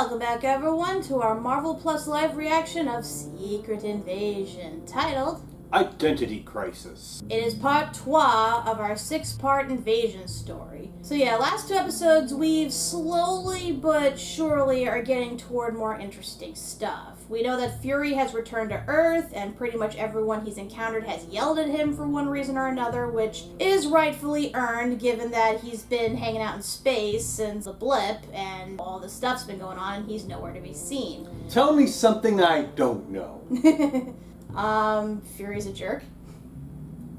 Welcome back, everyone, to our Marvel Plus Live reaction of Secret Invasion, titled Identity Crisis. It is part 2 of our 6-part invasion story. So yeah, last 2 episodes we've slowly but surely are getting toward more interesting stuff. We know that Fury has returned to Earth, and pretty much everyone he's encountered has yelled at him for one reason or another, which is rightfully earned given that he's been hanging out in space since the blip, and all this stuff's been going on, and he's nowhere to be seen. Tell me something I don't know. Fury's a jerk.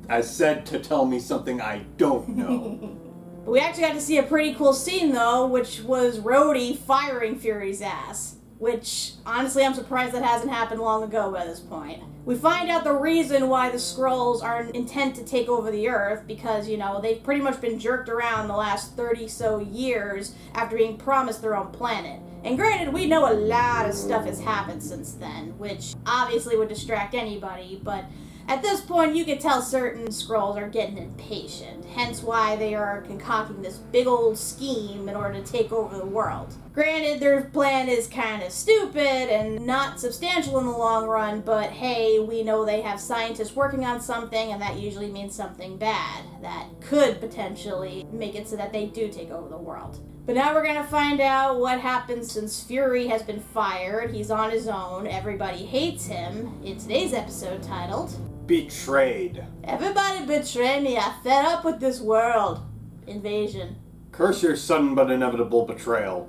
I said to tell me something I don't know. We actually got to see a pretty cool scene, though, which was Rhodey firing Fury's ass. Which, honestly, I'm surprised that hasn't happened long ago by this point. We find out the reason why the Skrulls are intent to take over the Earth, because, you know, they've pretty much been jerked around the last 30-so years after being promised their own planet. And granted, we know a lot of stuff has happened since then, which obviously would distract anybody, but at this point you could tell certain Skrulls are getting impatient, hence why they are concocting this big old scheme in order to take over the world. Granted, their plan is kind of stupid and not substantial in the long run, but hey, we know they have scientists working on something, and that usually means something bad that could potentially make it so that they do take over the world. But now we're gonna find out what happens since Fury has been fired, he's on his own, everybody hates him, in today's episode titled Betrayed. Everybody betray me, I fed up with this world. Invasion. Curse your sudden but inevitable betrayal.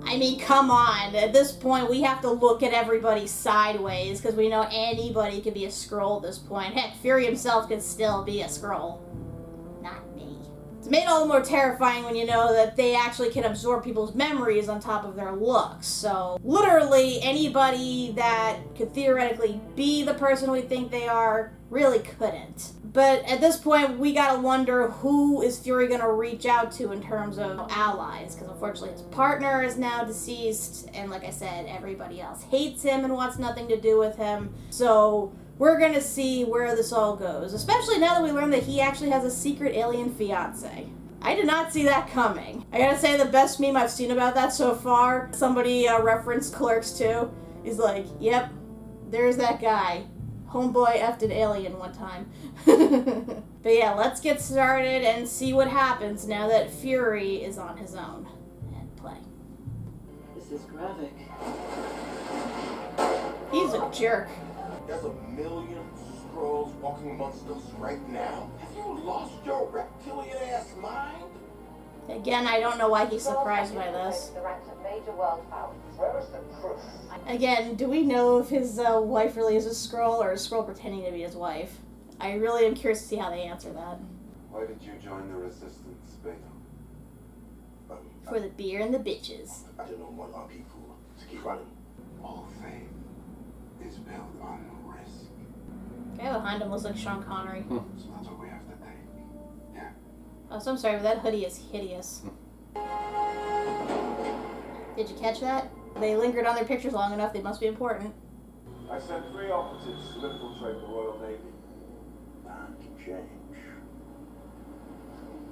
I mean, come on. At this point, we have to look at everybody sideways, because we know anybody could be a Skrull at this point. Heck, Fury himself could still be a Skrull. Not me. It's made all the more terrifying when you know that they actually can absorb people's memories on top of their looks. So, literally, anybody that could theoretically be the person we think they are really couldn't. But at this point, we gotta wonder who is Fury gonna reach out to in terms of allies, because unfortunately his partner is now deceased, and like I said, everybody else hates him and wants nothing to do with him. So we're gonna see where this all goes, especially now that we learned that he actually has a secret alien fiance. I did not see that coming. I gotta say, the best meme I've seen about that so far, somebody referenced Clerks 2. He's like, yep, there's that guy. Homeboy effed an alien one time. But yeah, let's get started and see what happens now that Fury is on his own. And play. This is Gravik. He's a jerk. There's a million Skrulls walking amongst us right now. Have you lost your reptilian ass mind? Again, I don't know why he's surprised by this. The ranks of major world powers. Where is the proof? Again, do we know if his wife really is a Skrull, or is Skrull pretending to be his wife? I really am curious to see how they answer that. Why did you join the resistance, Beta? For the beer and the bitches. I didn't want our people to keep running. All fame is built on risk. The guy behind him looks like Sean Connery. So that's what we have to take. Yeah. Oh, so I'm sorry, but that hoodie is hideous. Did you catch that? They lingered on their pictures long enough, they must be important. I sent 3 operatives to infiltrate the Royal Navy. And change.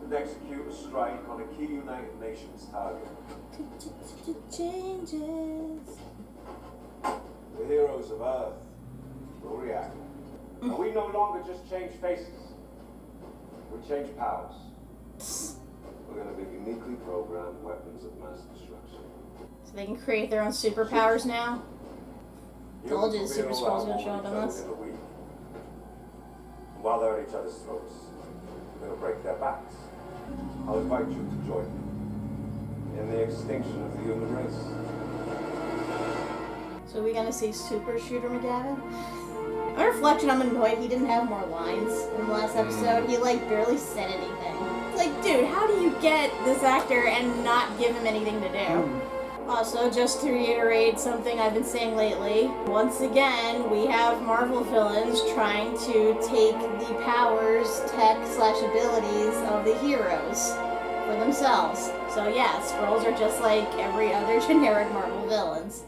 And execute a strike on a key United Nations target. Changes. The heroes of Earth will react. And we no longer just change faces. We change powers. We're going to be uniquely programmed weapons of mass destruction. So they can create their own superpowers now? Told you the Super Skrull's gonna show up in this. While they're at each other's throats, we're going to break their backs. I'll invite you to join me in the extinction of the human race. So are we gonna see Super Shooter McGavin? On reflection, I'm annoyed he didn't have more lines in the last episode. He, like, barely said anything. It's like, dude, how do you get this actor and not give him anything to do? Also, just to reiterate something I've been saying lately, once again, we have Marvel villains trying to take the powers, tech/abilities of the heroes for themselves. So yeah, Skrulls are just like every other generic Marvel villains.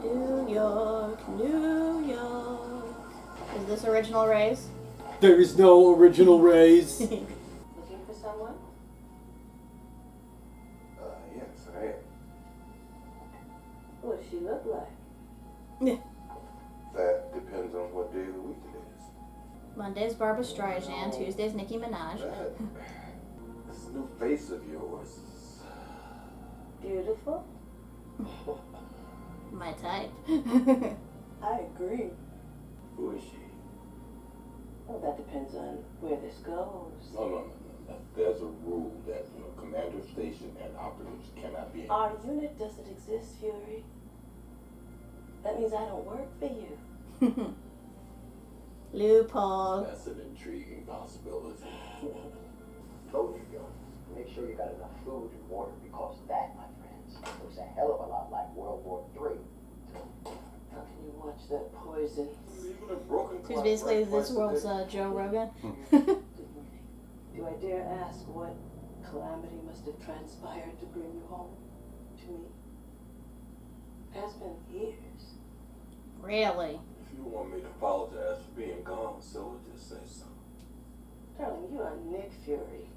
New York, New York. Is this original Rays? There is no original Rays. Looking for someone? Yes, I am. That depends on what day of the week it is. Monday's Barbara Streisand, Tuesday's Nicki Minaj. This new face of yours is... Beautiful? My type. I agree. Who is she? Well, that depends on where this goes. No. There's a rule that commander station and operatives cannot be. Our unit doesn't exist, Fury. That means I don't work for you. Loophole. That's an intriguing possibility. Told you guys, make sure you got enough food and water because that, my friends, looks a hell of a lot like World War III. How can you watch that poison? Even a broken Who's clock basically right this twice a world's day. Joe Rogan. Good morning. Do I dare ask what calamity must have transpired to bring you home to me? It has been years. Really? If you want me to apologize for being gone, so just say so. Darling, you are Nick Fury.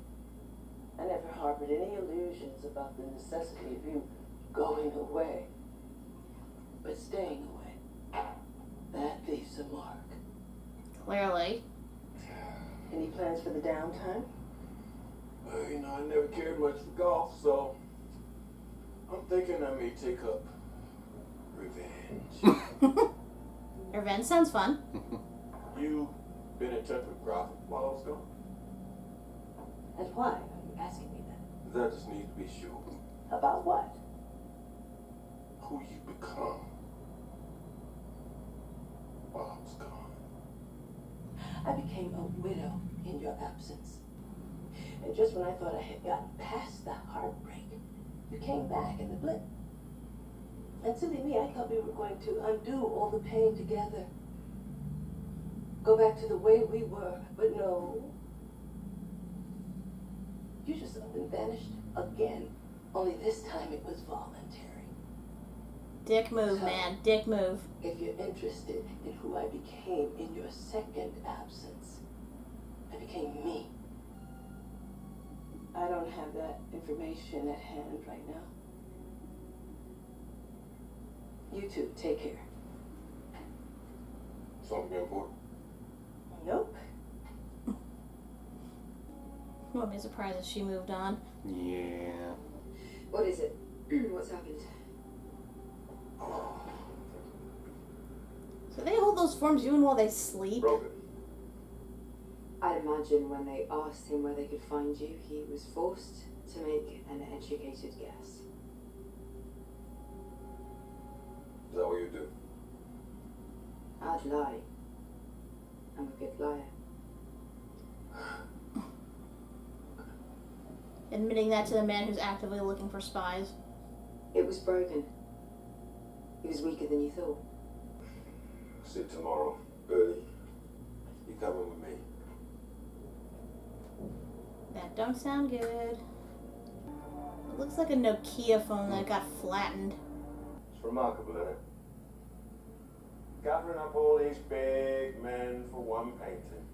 I never harbored any illusions about the necessity of you going away. But staying away, that leaves a mark. Clearly. Any plans for the downtime? Well, I never cared much for golf, so I'm thinking I may take up revenge. Revenge sounds fun. You been in touch with Gravik while I was gone? And why are you asking me that? I just need to be sure About what? who you become while I was gone. I became a widow in your absence. And just when I thought I had gotten past the heartbreak, you came back in the blip. And silly me, I thought we were going to undo all the pain together. Go back to the way we were, but no. You just up and vanished again. Only this time it was voluntary. Dick move, man. Dick move. If you're interested in who I became in your second absence, I became me. I don't have that information at hand right now. You two, take care. Something important? Nope. Won't be surprised if she moved on. Yeah. What is it? What's happened? So they hold those forms even while they sleep? Broken. I'd imagine when they asked him where they could find you, he was forced to make an educated guess. Is that what you do? I'd lie. I'm a good liar. Admitting that to the man who's actively looking for spies. It was broken. He was weaker than you thought. See you tomorrow, early. You coming with me? That don't sound good. It looks like a Nokia phone that got flattened. It's remarkable, isn't it? Gathering up all these big men for one painting.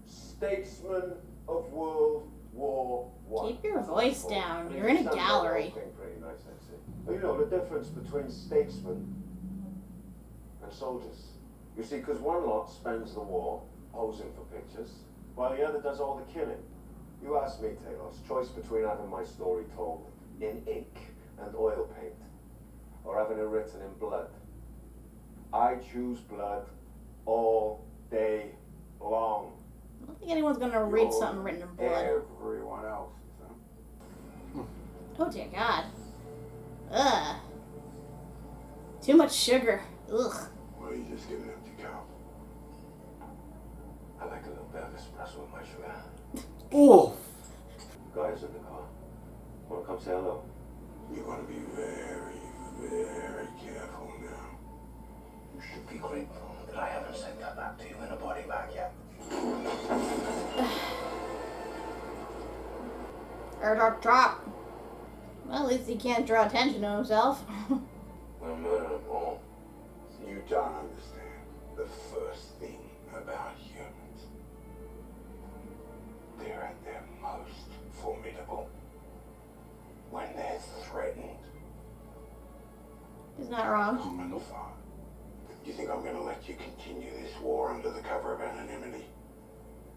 Statesmen of World War I. Keep your voice down. You're in a gallery. Pretty nice, actually. Well, you know the difference between statesmen and soldiers. You see, because one lot spends the war posing for pictures, while the other does all the killing. You ask me, Talos, choice between having my story told in ink and oil paint, or having it written in blood. I choose blood all day long. I don't think anyone's gonna read something written in blood. Everyone else, huh? Oh dear God. Ugh. Too much sugar. Ugh. Well, you just get an empty cup. I like a little bit of espresso with my sugar. Oh. Guys in the car. Wanna come say hello? You want to be very, very careful now. You should be grateful that I haven't sent that back to you in a body bag yet. Drop. Well, at least he can't draw attention to himself. We'll murder them all. You don't understand the first thing about humans. They're at their most formidable when they're threatened. He's not wrong. I'm in the fire. Do you think I'm going to let you continue this war under the cover of anonymity?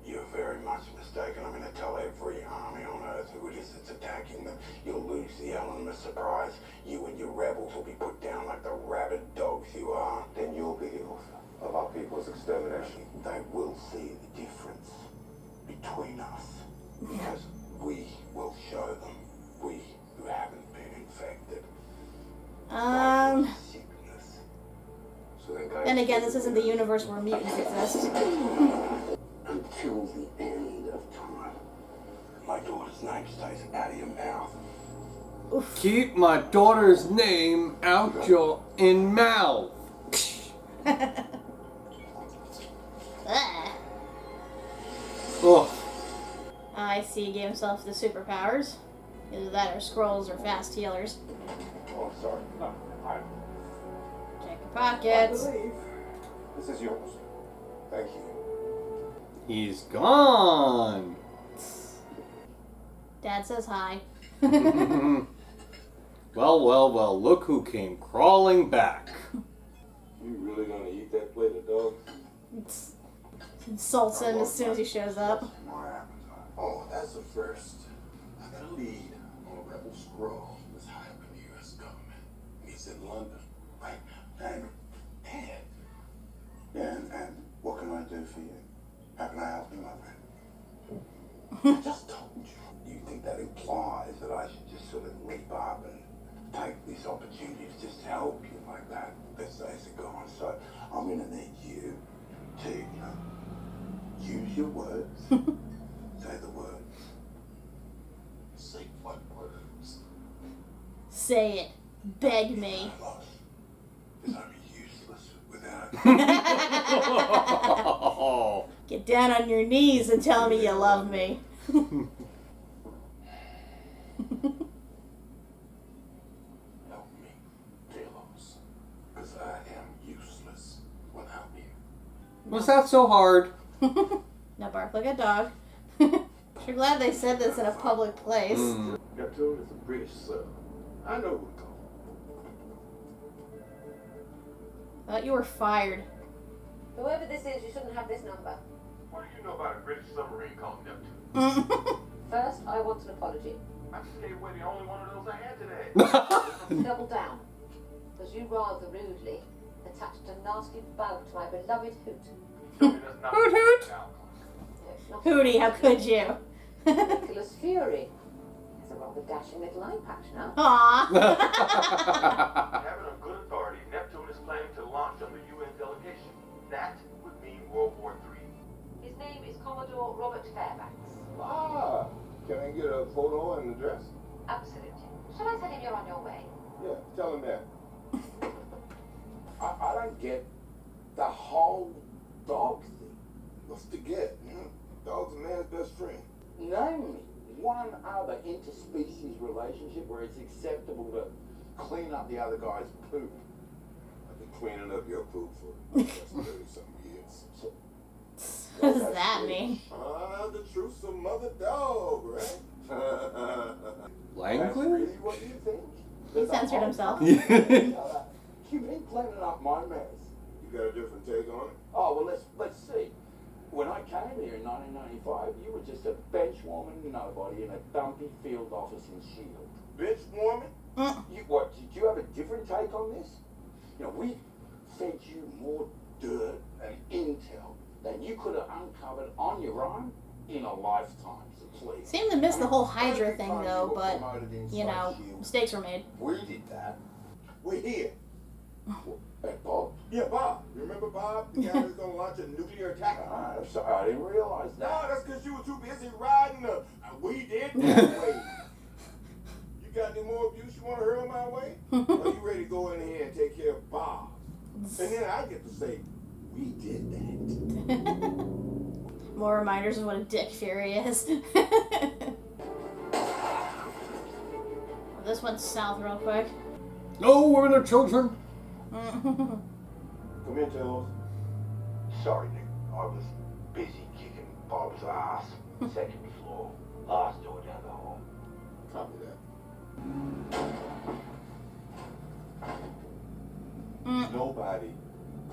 You're very much mistaken. I'm going to tell every army on Earth who it is that's attacking them. You'll lose the element of surprise. You and your rebels will be put down like the rabid dogs you are. Then you'll be the author of our people's extermination. They will see the difference between us. Because we will show them. We who haven't been infected. Sickness. So And again, this isn't the universe where mutants exist. Until the end of time. My daughter's name stays out of your mouth. Oof. Keep my daughter's name out your mouth. Ah. Oh. I see he gave himself the superpowers. Either that or scrolls or fast healers. Oh, sorry. No, Check your pockets. I believe this is yours. Thank you. He's gone. Dad says hi. Well, look who came crawling back. You really gonna eat that plate of dog? Insults him as soon as he shows up. Oh, that's a first. I got a lead on a rebel scroll that's high up in the U.S. government. He's in London, right? And what can I do for you? How can I help you, my friend? I just told you. You think that implies that I should just sort of leap up and take this opportunity to just help you like that? Let's say it's gone. So I'm going to need you to, use your words. Say the words. Say what words? Say it. Beg me. Because I'm useless without Get down on your knees and tell me you love me. Help me, Talos. Because I am useless without you. Was that so hard? Now bark like a dog. Sure glad they said this in a public place. Got told it's a British sub. I know who to call. Thought you were fired. Whoever this is, you shouldn't have this number. What do you know about a British submarine called Neptune? First, I want an apology. I just gave away the only one of those I had today. Double down. Because you rather rudely attached a nasty bow to my beloved hoot. Hoot hoot! Hootie, how could you? Nicholas Fury. It's a rather dashing little eye patch now. Aww. Having a good authority, Neptune is planning to launch on the UN delegation. That would mean World War III. His name is Commodore Robert Fairbanks. Ah, can I get a photo and address? Absolutely. Shall I tell him you're on your way? Yeah, tell him that. I don't get the whole dog thing. What's to get? Dog's a man's best friend. Name me one other interspecies relationship where it's acceptable to clean up the other guy's poop. I've been cleaning up your poop for the last 30-something years. So, What does that mean? the truth's a mother dog, right? That's Language? really what you think? He censored himself. You've been cleaning up my mess. You got a different take on it? Oh, well, let's see. When I came here in 1995, you were just a bench-warming nobody in a dumpy field office in Shield. Bitch woman? What, did you have a different take on this? You know, we fed you more dirt and intel than you could have uncovered on your own in a lifetime, so please. Seemed to miss the whole Hydra thing though, but, you know, mistakes were made. We did that. We're here. Hey, Bob? Yeah, Bob. You remember Bob? The guy who's gonna launch a nuclear attack? I'm sorry, I didn't realize that. No, that's because you were too busy riding the we did that way. You got any more abuse you want to hurl my way? Or you ready to go in here and take care of Bob? And then I get to say, we did that. More reminders of what a dick Fury is. This one's south real quick. No women or children. Come in, Talos. Sorry, Nick. I was busy kicking Bob's ass. Second floor. Last door down the hall. Copy that. Nobody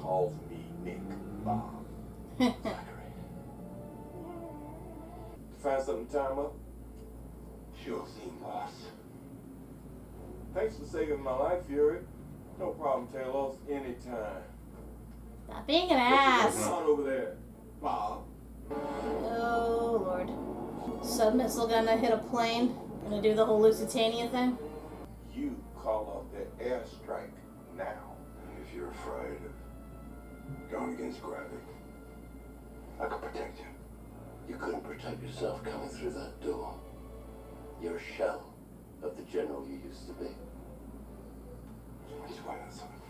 calls me Nick Bob. Zachary. Find something to time up? Sure thing, boss. Thanks for saving my life, Fury. No problem, Talos. Anytime. Stop being an What's ass. going on over there, Bob? Oh, Lord. Sub-missile gonna hit a plane. Gonna do the whole Lusitania thing. You call off that airstrike now. If you're afraid of going against Gravik, I could protect you. You couldn't protect yourself coming through that door. You're a shell of the general you used to be. Just wait on something.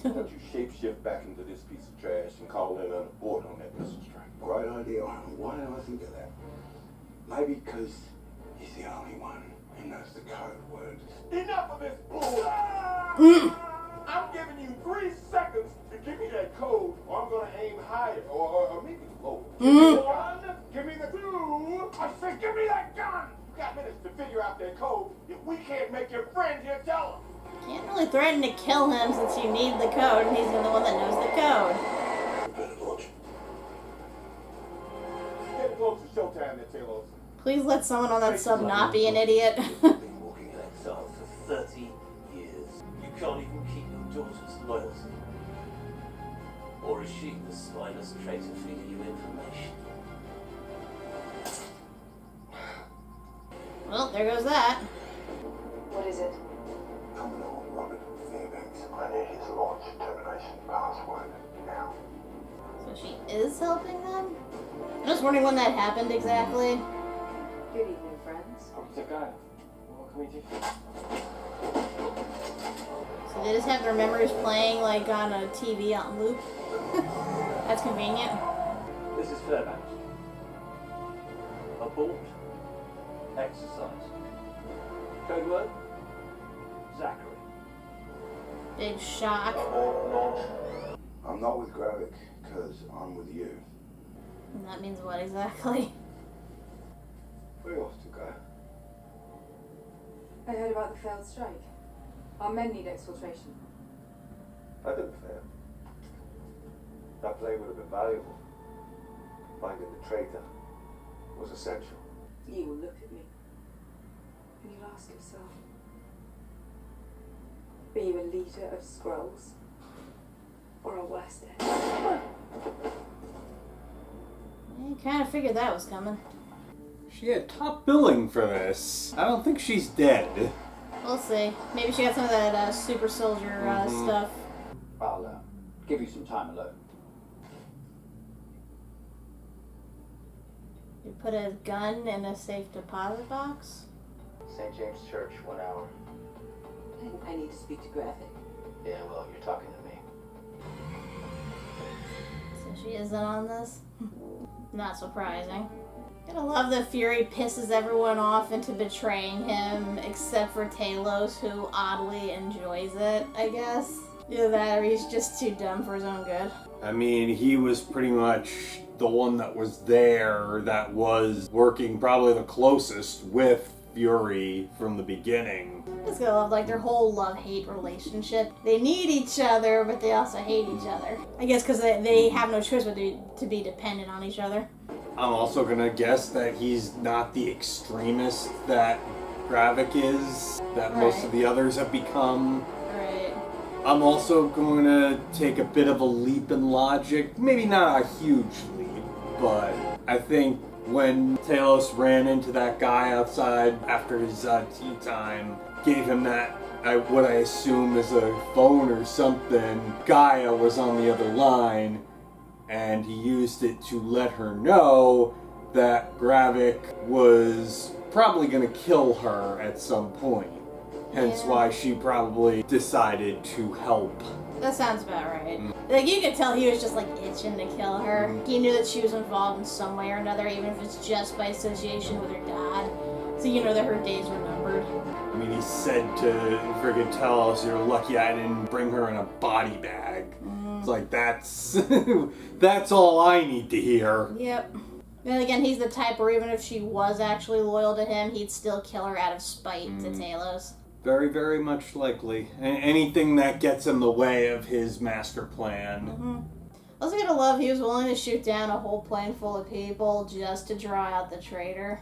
Why don't you shapeshift back into this piece of trash and call in an abort on that missile strike? Great idea. Why didn't I think of that? Maybe because he's the only one who knows the code word. Enough of this bull! I'm giving you 3 seconds to give me that code, or I'm gonna aim higher, or maybe lower. Give me the 1, give me the 2. I said, give me that gun! You got minutes to figure out that code. If we can't make your friend here, tell him. Can't really threaten to kill him since you need the code, and he's the only one that knows the code. Better watch. Get close to showtime there, Talos. Please let someone on that sub not be an idiot. Been walking in exile for 30 years. You can't even keep your daughter's loyalty. Or is she the spineless traitor feeding you information? Well, there goes that. What is it? Commodore Robert Fairbanks. I need his launch termination password now. So she is helping them? I'm just wondering when that happened exactly. Good evening, friends. It's a guy. What can we do? So they just have their memories playing like on a TV on loop. That's convenient. This is Fairbanks. Abort. Exercise. Code word? Zachary. Big shock. I'm not with Gravik, because I'm with you. And that means what exactly? Where else to go? I heard about the failed strike. Our men need exfiltration. That didn't fail. That play would have been valuable. Finding the traitor was essential. You will look at me and you'll ask yourself, are you a leader of Skrulls or a West End? You kind of figured that was coming. She had top billing for this. I don't think she's dead. We'll see. Maybe she got some of that super soldier stuff. I'll give you some time alone. You put a gun in a safe deposit box? St. James Church, 1 hour. I need to speak to Gravik. Yeah, well, you're talking to me. So she isn't on this? Not surprising. Gotta love that Fury pisses everyone off into betraying him, except for Talos, who oddly enjoys it, I guess. Either that or he's just too dumb for his own good. I mean, he was pretty much the one that was there that was working probably the closest with Fury from the beginning. Just gotta love, like, their whole love-hate relationship. They need each other, but they also hate each other. I guess because they have no choice but to be dependent on each other. I'm also gonna guess that he's not the extremist that Gravik is, that most of the others have become. Right. I'm also going to take a bit of a leap in logic. Maybe not a huge leap, but I think when Talos ran into that guy outside after his tea time, gave him that, what I assume is a phone or something, Gaia was on the other line, and he used it to let her know that Gravik was probably going to kill her at some point. Hence why she probably decided to help. That sounds about right. Like, you could tell he was just, like, itching to kill her. He knew that she was involved in some way or another, even if it's just by association with her dad. So you know that her days were numbered. I mean, he said to friggin' Talos, "You're lucky I didn't bring her in a body bag." It's like, that's that's all I need to hear. Yep. And again, he's the type where even if she was actually loyal to him, he'd still kill her out of spite to Talos. Very, very much likely. Anything that gets in the way of his master plan. Mm-hmm. I was gonna love he was willing to shoot down a whole plane full of people just to draw out the traitor.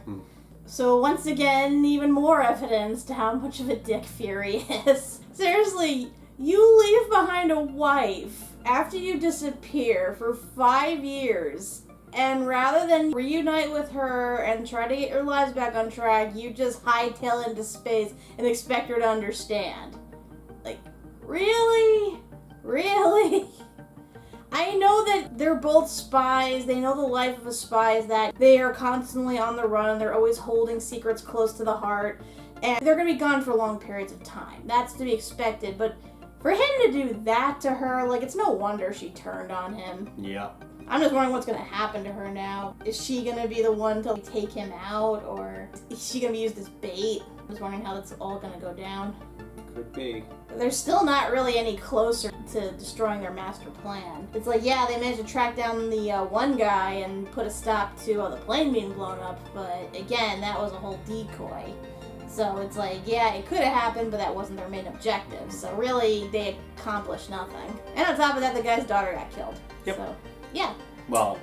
So once again, even more evidence to how much of a dick Fury is. Seriously, you leave behind a wife after you disappear for 5 years, and rather than reunite with her and try to get your lives back on track, you just hightail into space and expect her to understand. Like, really? Really? I know that they're both spies. They know the life of a spy is that they are constantly on the run. They're always holding secrets close to the heart. And they're going to be gone for long periods of time. That's to be expected. But for him to do that to her, like, it's no wonder she turned on him. Yeah. I'm just wondering what's going to happen to her now. Is she going to be the one to take him out? Or is she going to be used as bait? I'm just wondering how that's all going to go down. Could be. They're still not really any closer to destroying their master plan. It's like, yeah, they managed to track down the one guy and put a stop to the plane being blown up, but again, that was a whole decoy. So it's like, yeah, it could have happened, but that wasn't their main objective. So really, they accomplished nothing. And on top of that, the guy's daughter got killed. Yep. So, yeah. Well,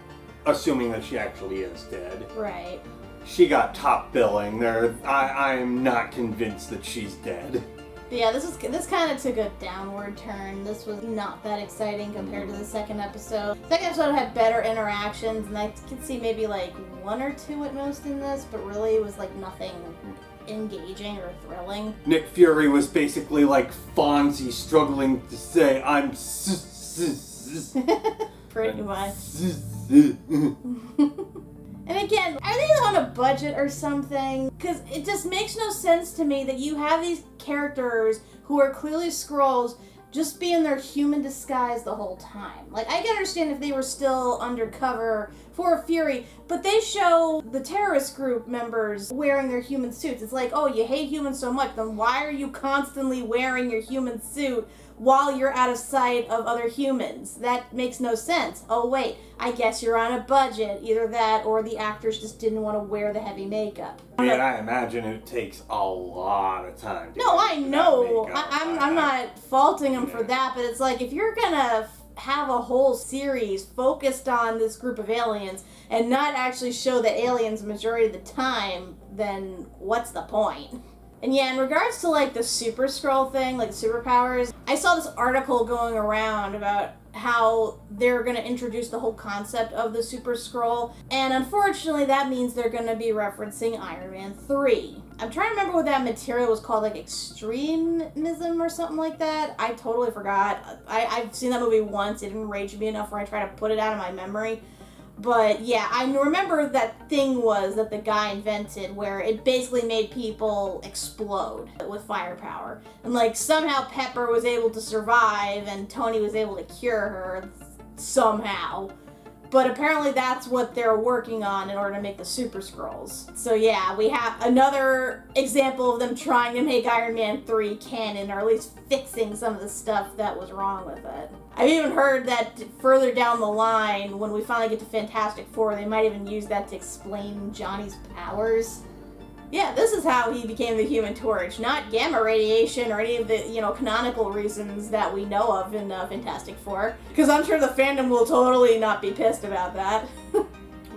assuming that she actually is dead. Right. She got top billing. I'm not convinced that she's dead. But yeah, this kind of took a downward turn. This was not that exciting compared to the second episode. The second episode had better interactions, and I could see maybe like one or two at most in this, but really it was like nothing engaging or thrilling. Nick Fury was basically like Fonzie struggling to say, I'm Pretty much. And again, are they on a budget or something? Because it just makes no sense to me that you have these characters who are clearly Skrulls just be in their human disguise the whole time. Like, I can understand if they were still undercover for Fury, but they show the terrorist group members wearing their human suits. It's like, oh, you hate humans so much, then why are you constantly wearing your human suit while you're out of sight of other humans? That makes no sense. Oh wait, I guess you're on a budget. Either that or the actors just didn't want to wear the heavy makeup. Yeah, I imagine it takes a lot of time to No, I know. makeup. I'm not faulting them for that, but it's like, if you're gonna have a whole series focused on this group of aliens and not actually show the aliens the majority of the time, then what's the point? And yeah, in regards to like the Super Skrull thing, like superpowers, I saw this article going around about how they're going to introduce the whole concept of the Super Skrull, and unfortunately that means they're going to be referencing Iron Man 3. I'm trying to remember what that material was called, like extremism or something like that. I totally forgot. I've seen that movie once. It didn't rage me enough where I try to put it out of my memory. But yeah, I remember that thing was that the guy invented where it basically made people explode with firepower. And like somehow Pepper was able to survive and Tony was able to cure her somehow. But apparently that's what they're working on in order to make the Super Skrulls. So yeah, we have another example of them trying to make Iron Man 3 canon, or at least fixing some of the stuff that was wrong with it. I've even heard that further down the line, when we finally get to Fantastic Four, they might even use that to explain Johnny's powers. Yeah, this is how he became the Human Torch, not gamma radiation or any of the, canonical reasons that we know of in Fantastic Four. Because I'm sure the fandom will totally not be pissed about that.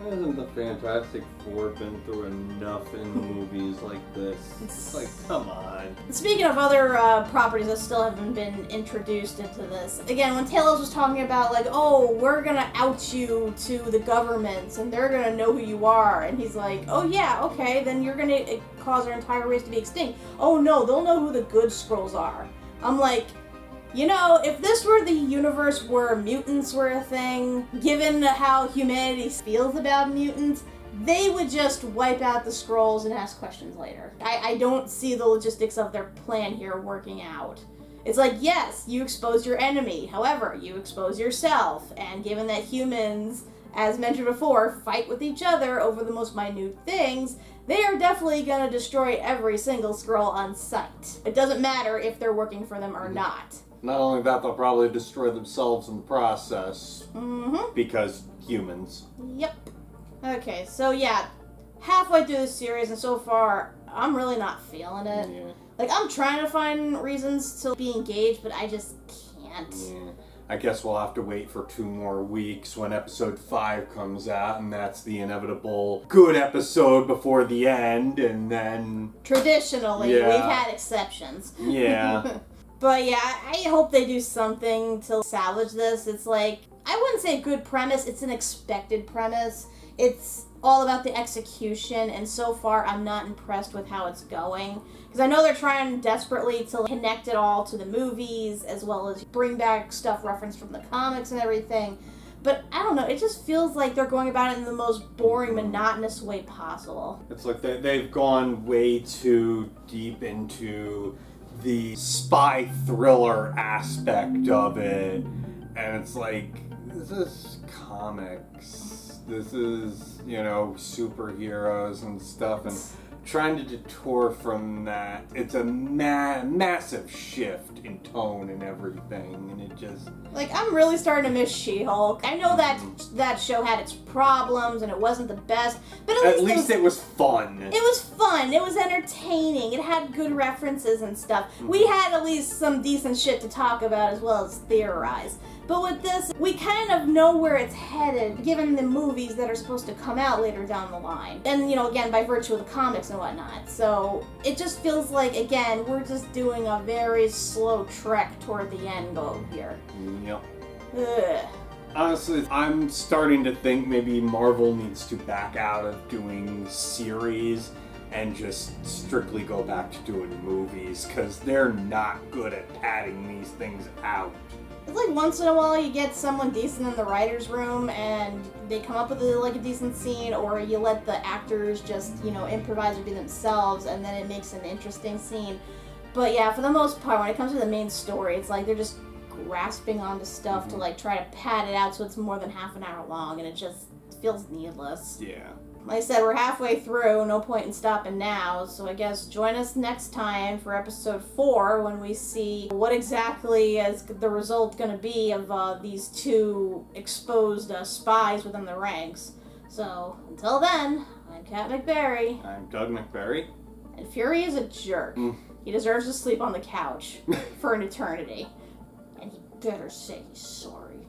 Hasn't the Fantastic Four been through enough in movies like this? It's like, come on. Speaking of other properties that still haven't been introduced into this, again, when Talos was talking about, like, oh, we're gonna out you to the government, and they're gonna know who you are, and he's like, oh yeah, okay, then you're gonna cause our entire race to be extinct. Oh no, they'll know who the good Skrulls are. I'm like, if this were the universe where mutants were a thing, given how humanity feels about mutants, they would just wipe out the Skrulls and ask questions later. I don't see the logistics of their plan here working out. It's like, yes, you expose your enemy, however, you expose yourself, and given that humans, as mentioned before, fight with each other over the most minute things, they are definitely going to destroy every single Skrull on sight. It doesn't matter if they're working for them or not. Not only that, they'll probably destroy themselves in the process. Mm-hmm. Because humans. Yep. Okay, so yeah, halfway through the series, and so far, I'm really not feeling it. Yeah. Like, I'm trying to find reasons to be engaged, but I just can't. Yeah. I guess we'll have to wait for 2 more weeks when episode 5 comes out, and that's the inevitable good episode before the end, and then... Traditionally, we've had exceptions. Yeah. But yeah, I hope they do something to salvage this. It's like, I wouldn't say a good premise, it's an expected premise. It's all about the execution, and so far I'm not impressed with how it's going. Because I know they're trying desperately to connect it all to the movies, as well as bring back stuff referenced from the comics and everything. But I don't know, it just feels like they're going about it in the most boring, monotonous way possible. It's like they've gone way too deep into the spy thriller aspect of it, and it's like, this is comics, this is, you know, superheroes and stuff, and trying to detour from that, it's a massive shift in tone and everything, and it just... Like, I'm really starting to miss She-Hulk. I know that show had its problems and it wasn't the best, but at least it was fun. It was fun. It was entertaining. It had good references and stuff. We had at least some decent shit to talk about as well as theorize. But with this, we kind of know where it's headed, given the movies that are supposed to come out later down the line. And, you know, again, by virtue of the comics and whatnot. So, it just feels like, again, we're just doing a very slow trek toward the end goal here. Yep. Ugh. Honestly, I'm starting to think maybe Marvel needs to back out of doing series and just strictly go back to doing movies, because they're not good at padding these things out. It's like once in a while you get someone decent in the writer's room and they come up with a decent scene, or you let the actors just, you know, improvise or be themselves, and then it makes an interesting scene. But yeah, for the most part, when it comes to the main story, it's like they're just grasping onto stuff to like try to pad it out so it's more than half an hour long, and it just feels needless. Yeah. Like I said, we're halfway through, no point in stopping now, so I guess join us next time for episode 4 when we see what exactly is the result going to be of these 2 exposed spies within the ranks. So, until then, I'm Kat MacBerrie. I'm Doug MacBerrie. And Fury is a jerk. He deserves to sleep on the couch for an eternity. And he better say he's sorry.